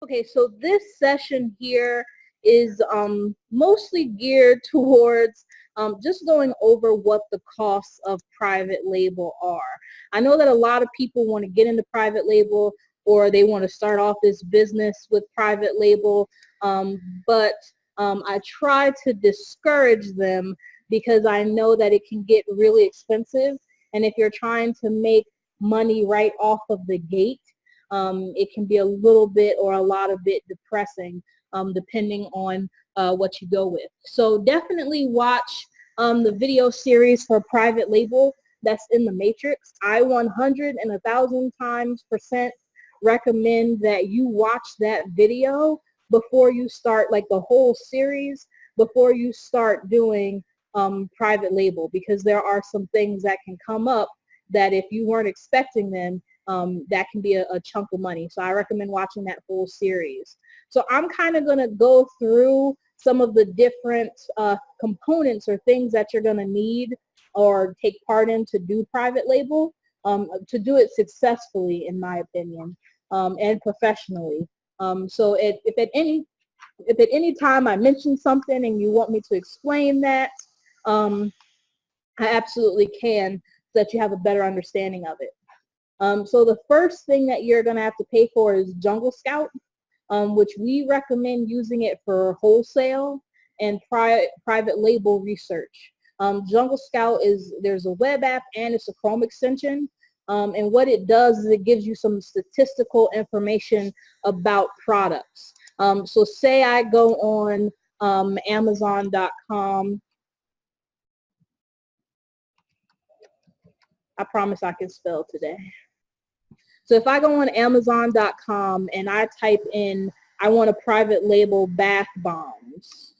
Okay, so this session here is mostly geared towards just going over what the costs of private label are. I know that a lot of people want to get into private label or they want to start off this business with private label, but I try to discourage them because I know that it can get really expensive, and if you're trying to make money right off of the gate, it can be a little bit or a lot of bit depressing depending on what you go with. So definitely watch the video series for private label that's in the matrix. I 100 and 1,000 times percent recommend that you watch that video before you start, like the whole series, before you start doing private label, because there are some things that can come up that if you weren't expecting them, that can be a chunk of money. So I recommend watching that whole series. So I'm kind of going to go through some of the different components or things that you're going to need or take part in to do private label, to do it successfully, in my opinion, and professionally. So if at any time I mention something and you want me to explain that, I absolutely can, so that you have a better understanding of it. So the first thing that you're going to have to pay for is Jungle Scout, which we recommend using it for wholesale and private label research. Jungle Scout there's a web app and it's a Chrome extension. And what it does is it gives you some statistical information about products. So say I go on Amazon.com. I promise I can spell today. So if I go on Amazon.com and I type in, I want a private label bath bombs,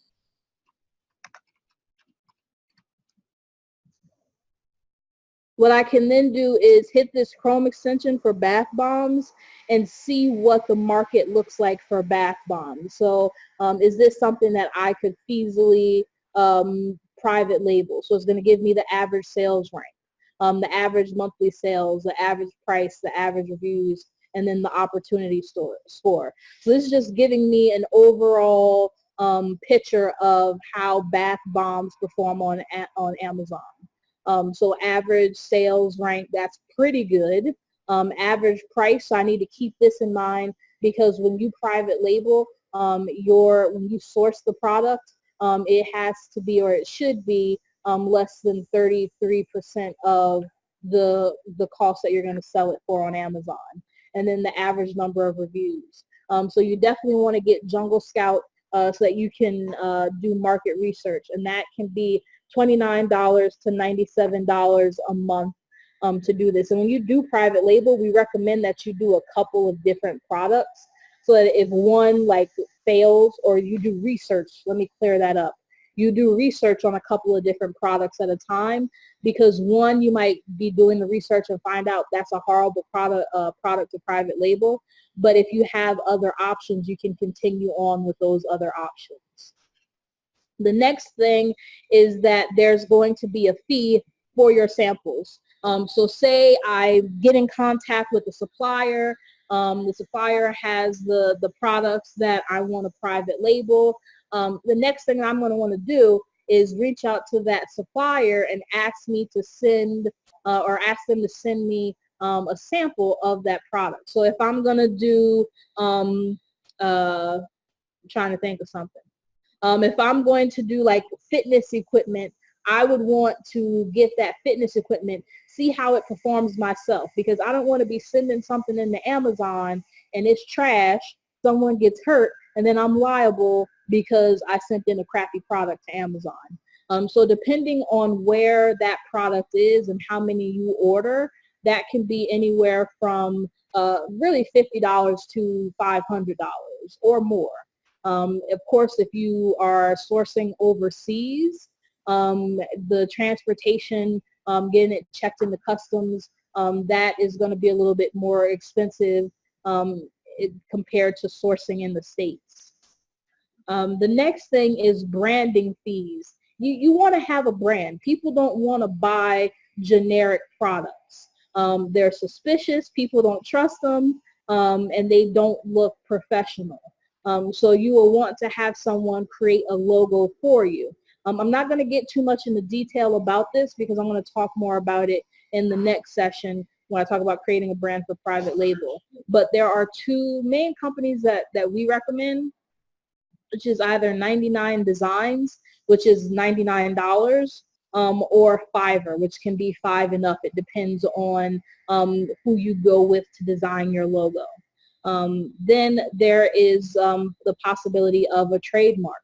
what I can then do is hit this Chrome extension for bath bombs and see what the market looks like for bath bombs. So is this something that I could feasibly private label? So it's going to give me the average sales rank, the average monthly sales, the average price, the average reviews, and then the opportunity score. So this is just giving me an overall picture of how bath bombs perform on Amazon. So average sales rank, that's pretty good. Average price, so I need to keep this in mind, because when you private label, when you source the product, it has to be, or it should be, less than 33% of the cost that you're going to sell it for on Amazon. And then the average number of reviews. So you definitely want to get Jungle Scout so that you can do market research, and that can be $29 to $97 a month to do this. And when you do private label, we recommend that you do a couple of different products, so that if one like fails, or you do research, let me clear that up. You do research on a couple of different products at a time, because one, you might be doing the research and find out that's a horrible product to private label. But if you have other options, you can continue on with those other options. The next thing is that there's going to be a fee for your samples. So say I get in contact with the supplier. The supplier has the products that I want to private label. The next thing I'm going to want to do is reach out to that supplier and ask me to send, or ask them to send me a sample of that product. So if I'm going to do, I'm trying to think of something. If I'm going to do like fitness equipment, I would want to get that fitness equipment, see how it performs myself, because I don't want to be sending something into Amazon and it's trash, someone gets hurt, and then I'm liable because I sent in a crappy product to Amazon. So depending on where that product is and how many you order, that can be anywhere from really $50 to $500 or more. Of course, if you are sourcing overseas, the transportation, getting it checked into customs, that is going to be a little bit more expensive compared to sourcing in the States. The next thing is branding fees. You want to have a brand. People don't want to buy generic products. They're suspicious. People don't trust them. and they don't look professional. So you will want to have someone create a logo for you. I'm not going to get too much into detail about this because I'm going to talk more about it in the next session when I talk about creating a brand for private label. But there are two main companies that we recommend, which is either 99 Designs, which is $99, or Fiverr, which can be 5 and up. It depends on who you go with to design your logo. Then there is the possibility of a trademark.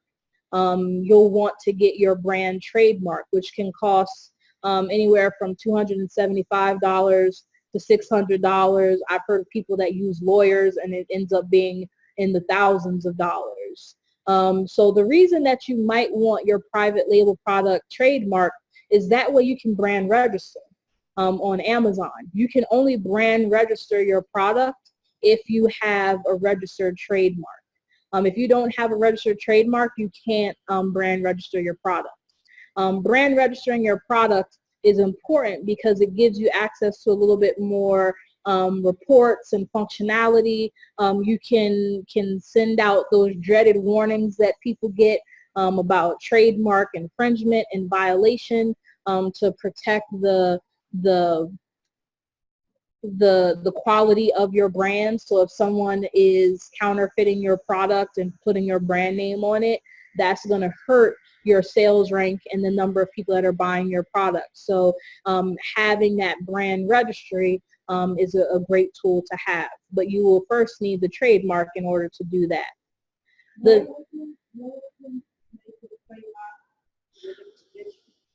You'll want to get your brand trademark, which can cost anywhere from $275 to $600. I've heard of people that use lawyers and it ends up being in the thousands of dollars. So the reason that you might want your private label product trademark is that way you can brand register on Amazon. You can only brand register your product if you have a registered trademark. If you don't have a registered trademark, you can't brand register your product. Brand registering your product is important because it gives you access to a little bit more reports and functionality. You can send out those dreaded warnings that people get about trademark infringement and violation to protect the quality of your brand. So if someone is counterfeiting your product and putting your brand name on it, that's going to hurt your sales rank and the number of people that are buying your product. So having that brand registry is a great tool to have. But you will first need the trademark in order to do that.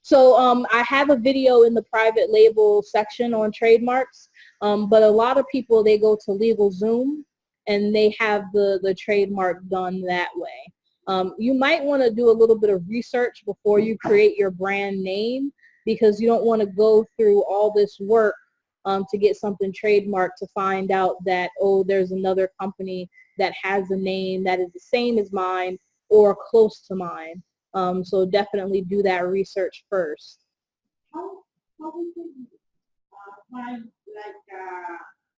So I have a video in the private label section on trademarks, but a lot of people, they go to LegalZoom and they have the trademark done that way. You might want to do a little bit of research before you create your brand name because you don't want to go through all this work to get something trademarked to find out that, oh, there's another company that has a name that is the same as mine or close to mine. So definitely do that research first. How we can find like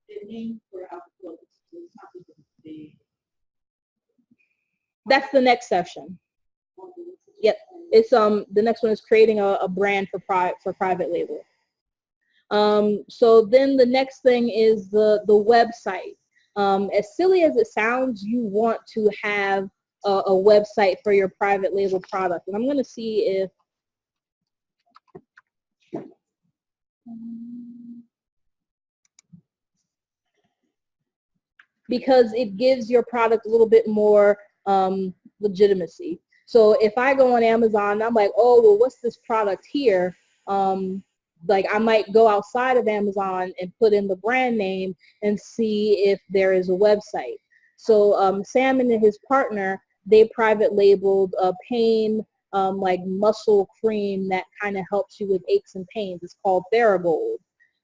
the name for our clothes? That's the next session. Yep. It's the next one is creating a brand for private label. So then the next thing is the website. As silly as it sounds, you want to have a website for your private label product. And I'm going to see if because it gives your product a little bit more legitimacy. So if I go on Amazon, I'm like, oh, well, what's this product here? Like I might go outside of Amazon and put in the brand name and see if there is a website. So Sam and his partner, they private labeled a pain like muscle cream that kind of helps you with aches and pains. It's called Theragold.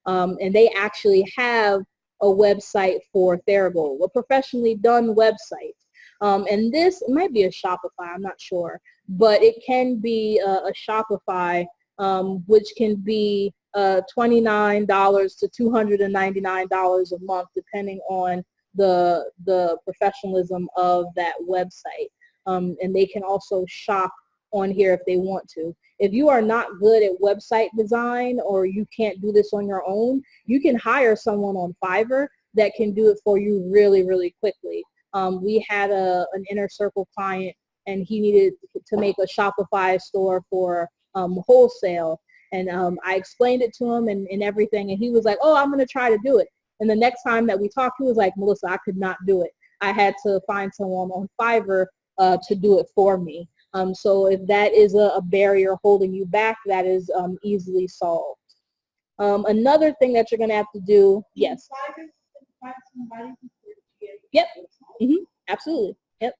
And they actually have a website for Theragold, a professionally done website. And this might be a Shopify, I'm not sure, but it can be a Shopify, which can be $29 to $299 a month, depending on the professionalism of that website. And they can also shop on here if they want to. If you are not good at website design or you can't do this on your own, you can hire someone on Fiverr that can do it for you really, really quickly. We had an inner circle client and he needed to make a Shopify store for wholesale. And I explained it to him and everything, and he was like, oh, I'm going to try to do it. And the next time that we talked, he was like, Melissa, I could not do it. I had to find someone on Fiverr to do it for me. So if that is a barrier holding you back, that is easily solved. Another thing that you're going to have to do, yes. Yep. Absolutely. Yep.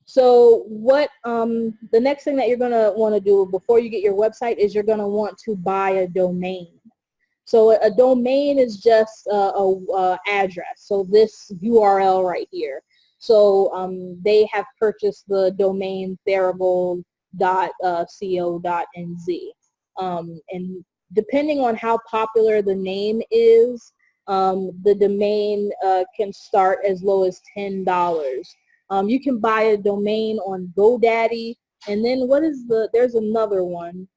So what the next thing that you're going to want to do before you get your website is you're going to want to buy a domain. So a domain is just a address. So this URL right here. So they have purchased the domain theragold.co.nz. And depending on how popular the name is, the domain can start as low as $10. You can buy a domain on Godaddy, and then there's another one.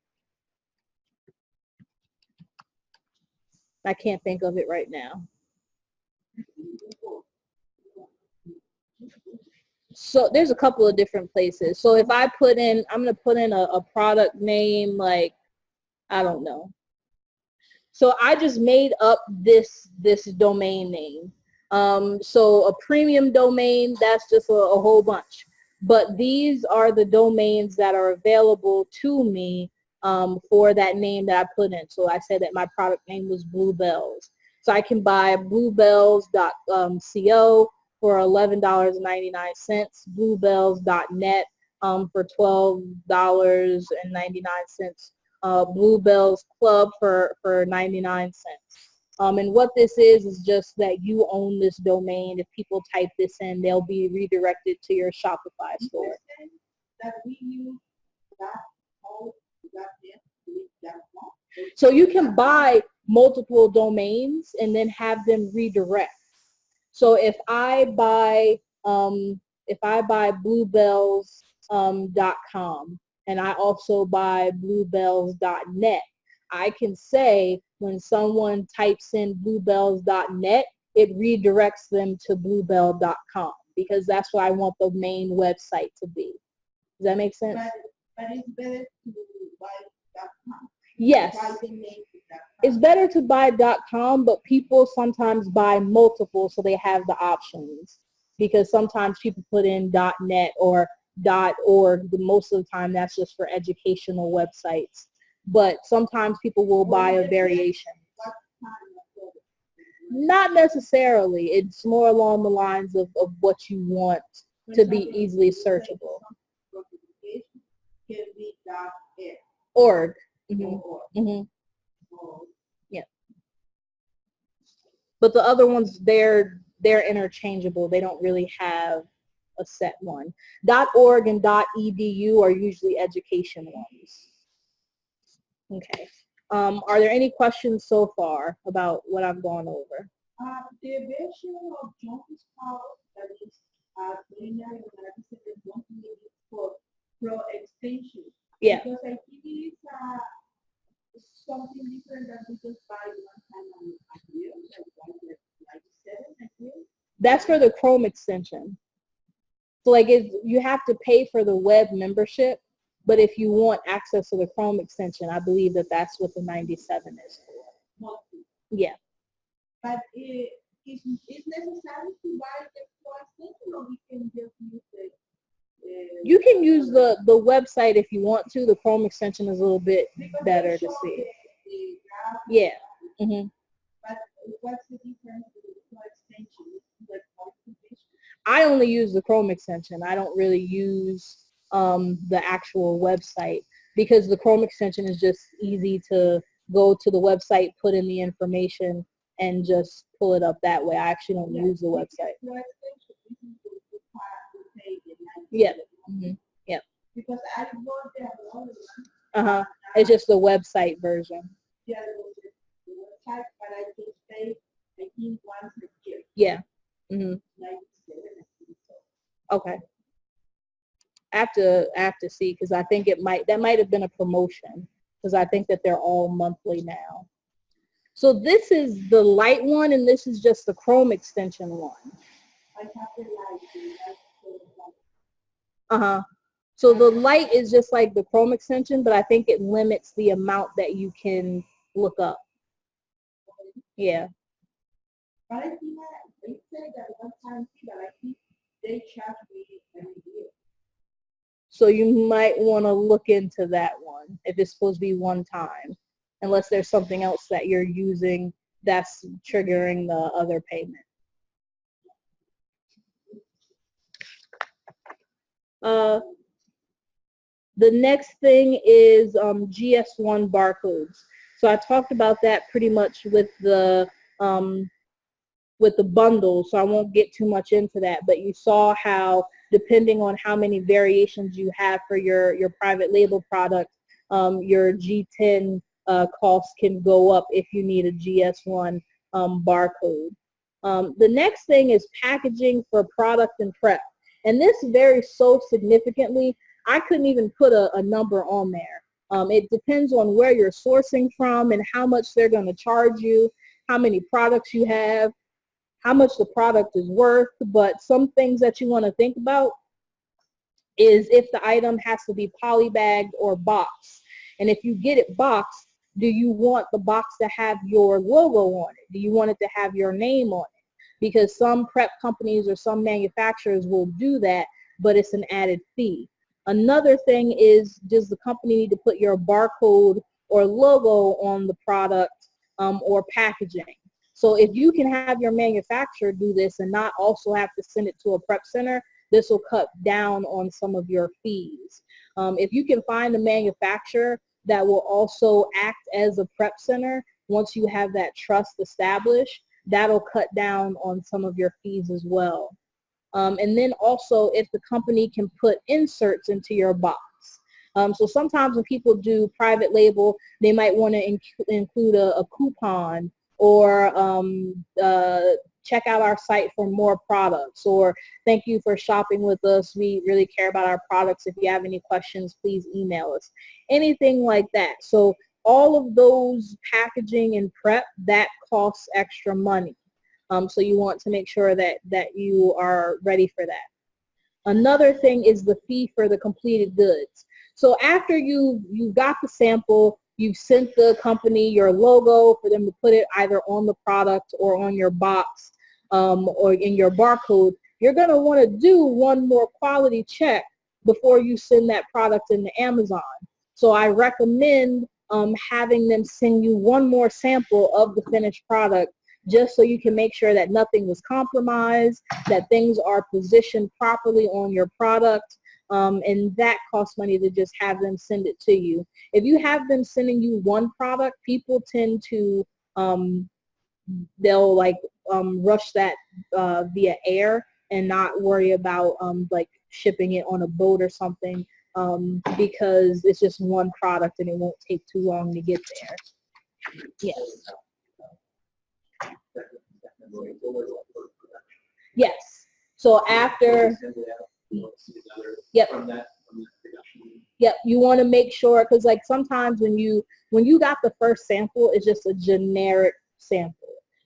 I can't think of it right now. So there's a couple of different places. So if I put in, I'm going to put in a product name like, I don't know. So I just made up this domain name. So a premium domain, that's just a whole bunch. But these are the domains that are available to me for that name that I put in. So I said that my product name was Bluebells. So I can buy bluebells.co for $11.99, bluebells.net for $12.99, Bluebells Club for 99 cents. And what this is just that you own this domain. If people type this in, they'll be redirected to your Shopify store. That we use that all that. So you can buy multiple domains and then have them redirect. So if I buy bluebells.com and I also buy bluebells.net, I can say when someone types in bluebells.net, it redirects them to bluebell.com because that's what I want the main website to be. Does that make sense? But it's better to buy .com. Yes. It's better to buy .com, but people sometimes buy multiple so they have the options because sometimes people put in .net or .org. Most of the time that's just for educational websites. But sometimes people will buy a variation. Not necessarily. It's more along the lines of what you want to be easily searchable. Org. Mm-hmm. Mm-hmm. Yeah. But the other ones, they're interchangeable. They don't really have a set one. .org and .edu are usually education ones. Okay. Are there any questions so far about what I've gone over? The version of John's house that is preliminary for Pro extension. Yeah. Because I think it's something different that we just buy one time a year, like 7 a year. That's for the Chrome extension. So like you have to pay for the web membership, but if you want access to the Chrome extension, I believe that's what the 97 is for. Monthly. Yeah. But it's necessary to buy the Pro extension, or we can just use the you can use the website if you want to. The Chrome extension is a little bit better to see. Yeah. Mm-hmm. But what's the difference with the Pro extension? I only use the Chrome extension. I don't really use the actual website because the Chrome extension is just easy to go to the website, put in the information, and just pull it up that way. I actually don't use the website. Yeah. Mm-hmm. Yeah. Because I bought the other one. It's just the website version. Yeah, the website, but I just pay, I think, once a year. Yeah. Mm-hmm. Okay. I have to see because I think that might have been a promotion because I think that they're all monthly now. So this is the light one and this is just the Chrome extension one. I have the light. So the light is just like the Chrome extension, but I think it limits the amount that you can look up. Yeah. But I think they say that one time that I think they charge me every year. So you might want to look into that one if it's supposed to be one time, unless there's something else that you're using that's triggering the other payment. The next thing is Gs1 Bar Codes. So I talked about that pretty much with the bundle, so I won't get too much into that, but you saw how depending on how many variations you have for your private label product, your G10 costs can go up if you need a GS1 barcode. The next thing is packaging for product and prep. And this varies so significantly, I couldn't even put a number on there. It depends on where you're sourcing from and how much they're going to charge you, how many products you have, how much the product is worth. But some things that you want to think about is if the item has to be polybagged or boxed. And if you get it boxed, do you want the box to have your logo on it? Do you want it to have your name on it? Because some prep companies or some manufacturers will do that, but it's an added fee. Another thing is, does the company need to put your barcode or logo on the product or packaging? So if you can have your manufacturer do this and not also have to send it to a prep center, this will cut down on some of your fees. If you can find a manufacturer that will also act as a prep center, once you have that trust established, that'll cut down on some of your fees as well. And then also if the company can put inserts into your box. So sometimes when people do private label, they might want to include a coupon or check out our site for more products, or thank you for shopping with us. We really care about our products. If you have any questions, please email us. Anything like that. So all of those packaging and prep, that costs extra money. So you want to make sure that you are ready for that. Another thing is the fee for the completed goods. So after you got the sample, you've sent the company your logo for them to put it either on the product or on your box or in your barcode, you're going to want to do one more quality check before you send that product into Amazon. So I recommend having them send you one more sample of the finished product, just so you can make sure that nothing was compromised, that things are positioned properly on your product, and that costs money to just have them send it to you. If you have them sending you one product, people tend to, they'll like rush that via air and not worry about like shipping it on a boat or something, because it's just one product and it won't take too long to get there. Yes. Yes. So after, yep. Yep. You want to make sure, because like sometimes when you got the first sample, it's just a generic sample.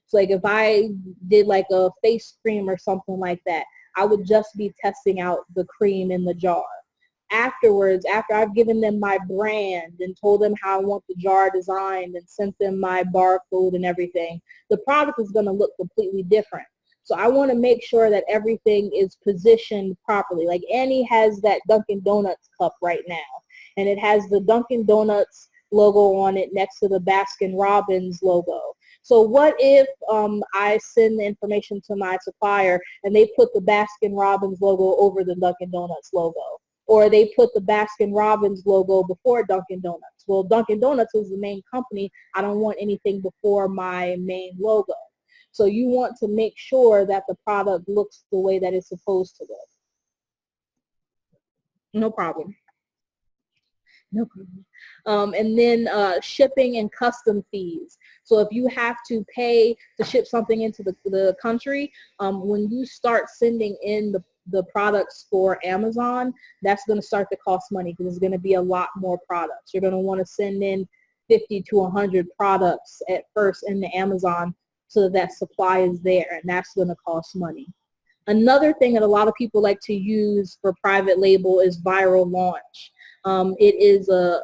So like if I did like a face cream or something like that, I would just be testing out the cream in the jar. Afterwards, after I've given them my brand and told them how I want the jar designed and sent them my barcode and everything, the product is going to look completely different. So I want to make sure that everything is positioned properly. Like Annie has that Dunkin' Donuts cup right now, and it has the Dunkin' Donuts logo on it next to the Baskin Robbins logo. So what if I send the information to my supplier and they put the Baskin Robbins logo over the Dunkin' Donuts logo? Or they put the Baskin Robbins logo before Dunkin' Donuts. Well, Dunkin' Donuts is the main company. I don't want anything before my main logo. So you want to make sure that the product looks the way that it's supposed to look. No problem. No problem. And then shipping and custom fees. So if you have to pay to ship something into the country, when you start sending in the products for Amazon, that's going to start to cost money because there's going to be a lot more products. You're going to want to send in 50 to 100 products at first into Amazon so that supply is there, and that's going to cost money. Another thing that a lot of people like to use for private label is Viral Launch. It is a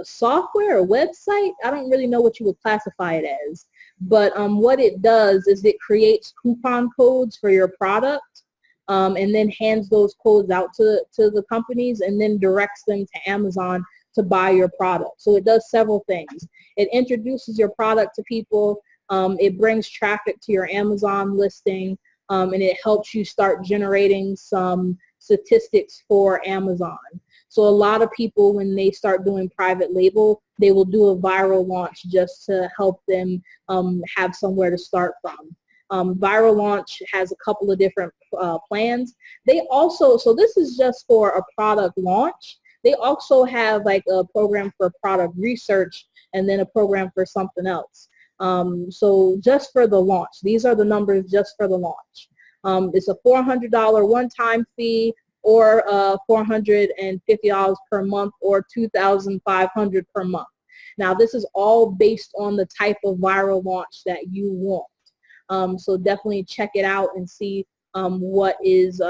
software, a website. I don't really know what you would classify it as, but what it does is it creates coupon codes for your product, and then hands those codes out to the companies and then directs them to Amazon to buy your product. So it does several things. It introduces your product to people, it brings traffic to your Amazon listing, and it helps you start generating some statistics for Amazon. So a lot of people, when they start doing private label, they will do a viral launch just to help them have somewhere to start from. Viral Launch has a couple of different plans. They also, so this is just for a product launch. They also have like a program for product research and then a program for something else. So just for the launch, these are the numbers just for the launch. It's a $400 one-time fee, or $450 per month, or $2,500 per month. Now this is all based on the type of viral launch that you want. So definitely check it out and see what is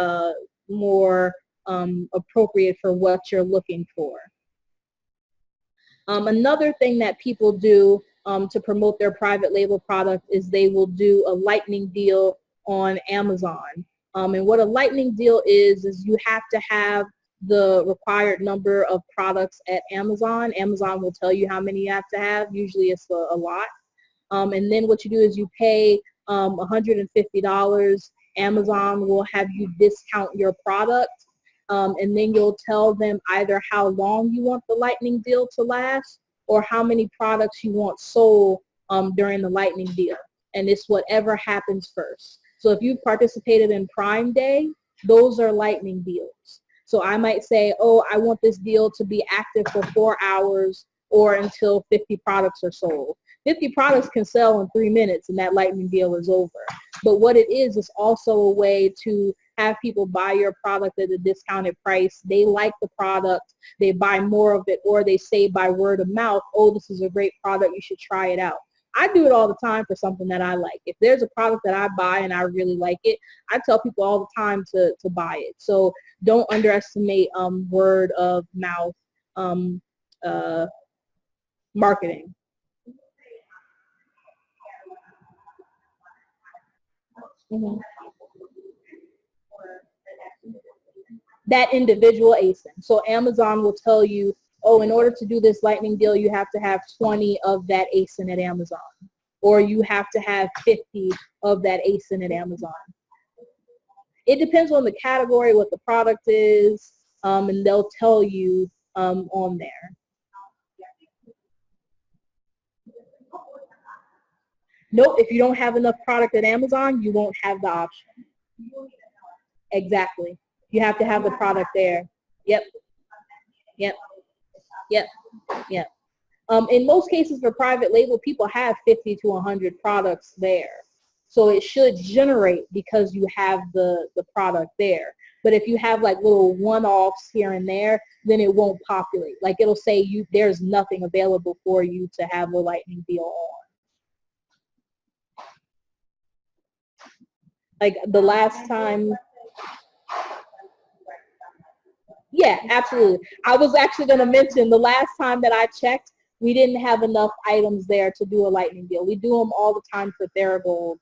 more appropriate for what you're looking for. Another thing that people do to promote their private label product is they will do a lightning deal on Amazon. And what a lightning deal is you have to have the required number of products at Amazon. Amazon will tell you how many you have to have. Usually it's a lot. And then what you do is you pay $150. Amazon will have you discount your product. And then you'll tell them either how long you want the lightning deal to last, or how many products you want sold during the lightning deal. And it's whatever happens first. So if you've participated in Prime Day, those are lightning deals. So I might say, oh, I want this deal to be active for 4 hours or until 50 products are sold. 50 products can sell in 3 minutes and that lightning deal is over. But what it is also a way to have people buy your product at a discounted price. They like the product, they buy more of it, or they say by word of mouth, oh, this is a great product, you should try it out. I do it all the time for something that I like. If there's a product that I buy and I really like it, I tell people all the time to buy it. So don't underestimate word of mouth marketing. Mm-hmm. That individual ASIN. So Amazon will tell you, oh, in order to do this lightning deal, you have to have 20 of that ASIN at Amazon, or you have to have 50 of that ASIN at Amazon. It depends on the category, what the product is, and they'll tell you on there. Nope, if you don't have enough product at Amazon, you won't have the option. Exactly. You have to have the product there. Yep. Yep. Yep. Yep. In most cases for private label, people have 50 to 100 products there. So it should generate because you have the product there. But if you have like little one-offs here and there, then it won't populate. Like it'll say there's nothing available for you to have a lightning deal on. Like the last time, yeah, absolutely. I was actually going to mention the last time that I checked, we didn't have enough items there to do a lightning deal. We do them all the time for Theragold.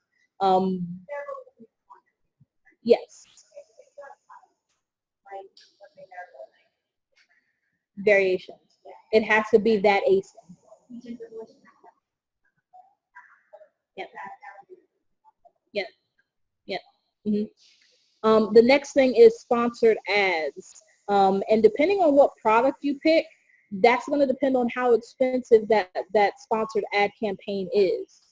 Yes. Variations. It has to be that ASIN. Yep. Yep. Yep. Mm-hmm. The next thing is sponsored ads. And depending on what product you pick, that's going to depend on how expensive that sponsored ad campaign is.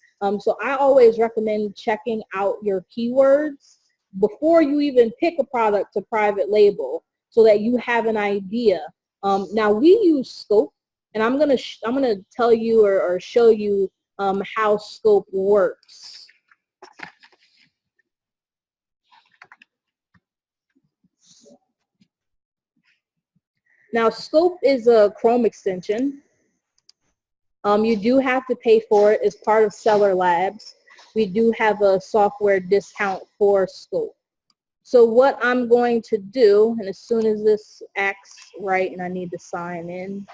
So I always recommend checking out your keywords before you even pick a product to private label, so that you have an idea. Now we use Scope, and I'm gonna tell you or show you how Scope works. Now Scope is a Chrome extension. You do have to pay for it as part of Seller Labs. We do have a software discount for Scope. So what I'm going to do, and as soon as this acts right and I need to sign in,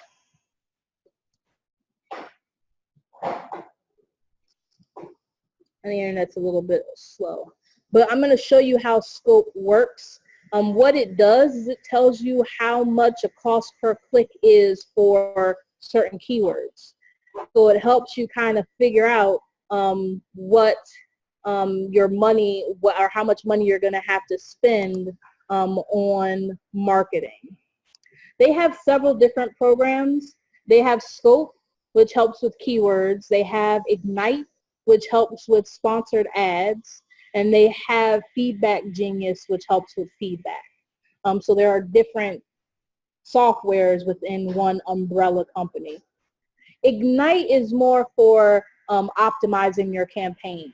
and the internet's a little bit slow, but I'm going to show you how Scope works. What it does is it tells you how much a cost per click is for certain keywords. So it helps you kind of figure out what your money, or how much money you're going to have to spend on marketing. They have several different programs. They have Scope, which helps with keywords. They have Ignite, which helps with sponsored ads. And they have Feedback Genius, which helps with feedback. So there are different softwares within one umbrella company. Ignite is more for optimizing your campaign.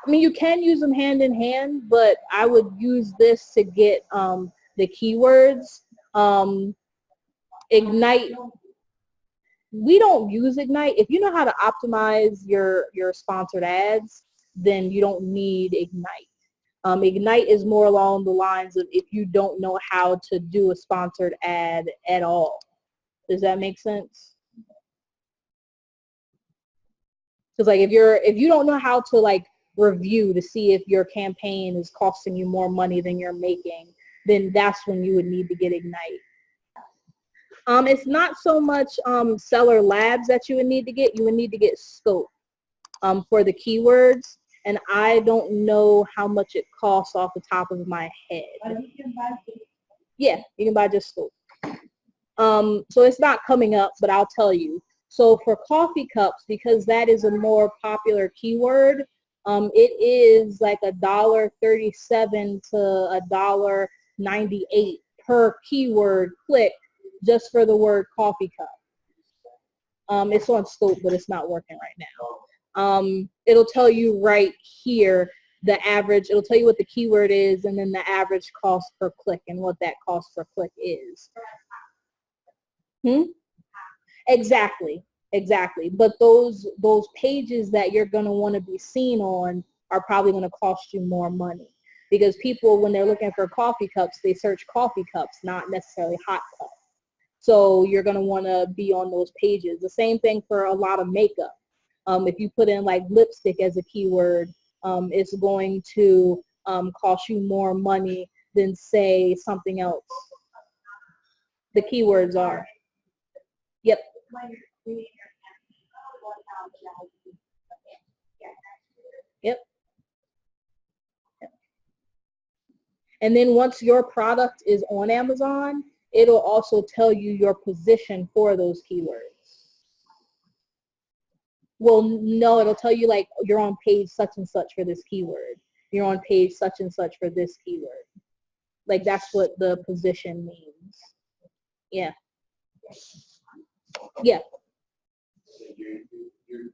I mean, you can use them hand in hand, but I would use this to get the keywords. Ignite, we don't use Ignite. If you know how to optimize your sponsored ads, then you don't need Ignite. Ignite is more along the lines of if you don't know how to do a sponsored ad at all. Does that make sense? Because like if you don't know how to like review to see if your campaign is costing you more money than you're making, then that's when you would need to get Ignite. It's not so much seller labs that you would need to get. You would need to get scope for the keywords. And I don't know how much it costs off the top of my head. Yeah, you can buy just scope. So it's not coming up, but I'll tell you. So for coffee cups, because that is a more popular keyword, it is like $1.37 to $1.98 per keyword click just for the word coffee cup. It's on scope, but it's not working right now. It'll tell you right here the average. It'll tell you what the keyword is and then the average cost per click and what that cost per click is. Exactly. But those pages that you're going to want to be seen on are probably going to cost you more money because people, when they're looking for coffee cups, they search coffee cups, not necessarily hot cups. So you're going to want to be on those pages. The same thing for a lot of makeup. If you put in like lipstick as a keyword, it's going to cost you more money than say something else. The keywords are. Yep. Yep. And then once your product is on Amazon, it'll also tell you your position for those keywords. Well, no, it'll tell you like you're on page such and such for this keyword. You're on page such and such for this keyword. Like that's what the position means. Yeah. Yeah. So you're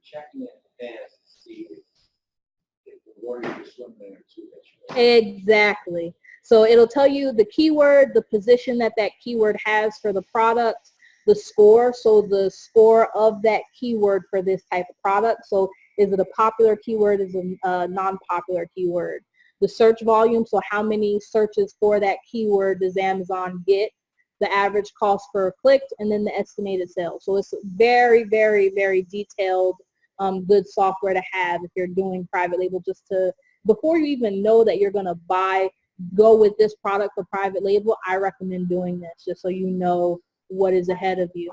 checking it in advance to see if the water you're swimming in or two that you're in. Exactly. So it'll tell you the keyword, the position that that keyword has for the product, the score, so the score of that keyword for this type of product. So is it a popular keyword, is it a non-popular keyword? The search volume, so how many searches for that keyword does Amazon get? The average cost per click, and then the estimated sales. So it's very, very, very detailed, good software to have if you're doing private label, just to, before you even know that you're going to go with this product for private label, I recommend doing this just so you know what is ahead of you.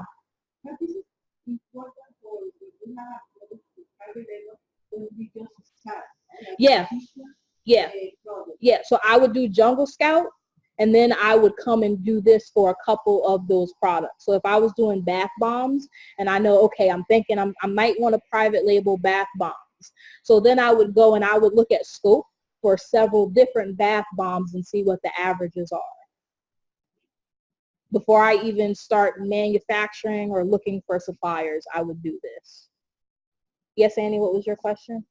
Yeah. So I would do Jungle Scout, and then I would come and do this for a couple of those products. So if I was doing bath bombs and I know, okay, I'm thinking I might want a private label bath bombs. So then I would go and I would look at scope for several different bath bombs and see what the averages are before I even start manufacturing or looking for suppliers. I would do this. Yes, Annie, what was your question?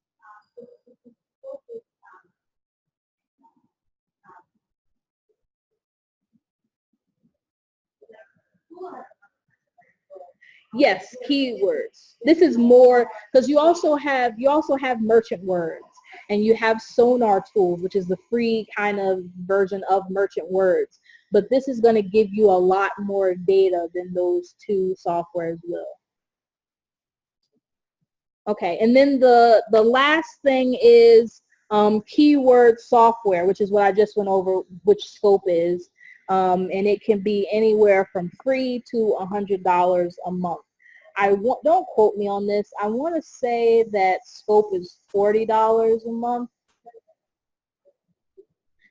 Yes, keywords. This is more because you also have merchant words, and you have Sonar Tools, which is the free kind of version of merchant words. But this is going to give you a lot more data than those two softwares will. Okay, and then the last thing is keyword software, which is what I just went over, which scope is. And it can be anywhere from free to $100 a month. Don't quote me on this. I want to say that scope is $40 a month.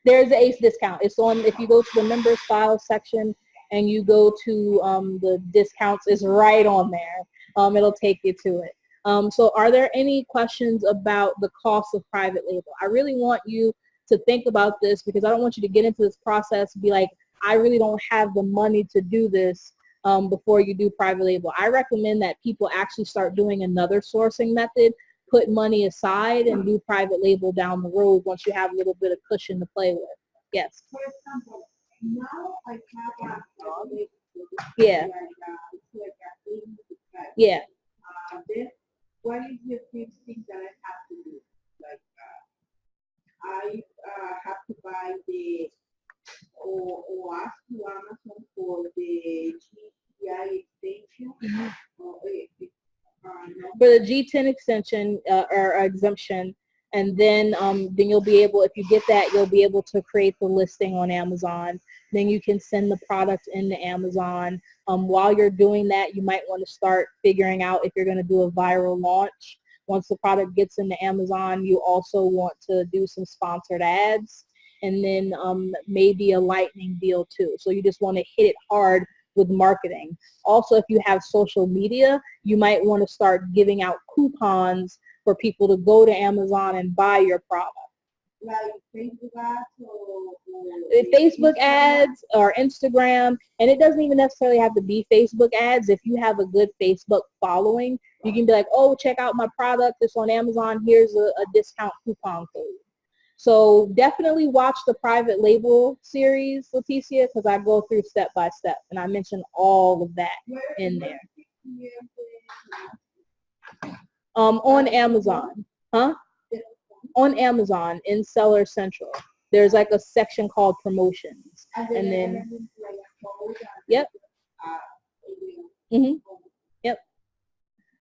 There's an ACE discount. It's on, if you go to the members file section and you go to the discounts, it's right on there. It'll take you to it. So are there any questions about the cost of private label? I really want you to think about this because I don't want you to get into this process and be like, I really don't have the money to do this. before you do private label. I recommend that people actually start doing another sourcing method, put money aside, and do private label down the road once you have a little bit of cushion to play with. Yes. For example, now I have a Yeah. Yeah. Then what is the first thing that I have to do? Like I have to buy the or ask to Amazon for the GPI extension. Or, no. For the G10 extension or exemption, and then you'll be able, if you get that, you'll be able to create the listing on Amazon. Then you can send the product into Amazon. While you're doing that, you might want to start figuring out if you're going to do a viral launch. Once the product gets into Amazon, you also want to do some sponsored ads, and then maybe a lightning deal too. So you just want to hit it hard with marketing. Also, if you have social media, you might want to start giving out coupons for people to go to Amazon and buy your product. Like Facebook ads or Facebook ads or Instagram, and it doesn't even necessarily have to be Facebook ads. If you have a good Facebook following, you can be like, oh, check out my product, it's on Amazon, here's a discount coupon code. So definitely watch the private label series, Leticia, because I go through step by step, and I mention all of that in there. On Amazon, huh? On Amazon in Seller Central, there's like a section called promotions, and then yep.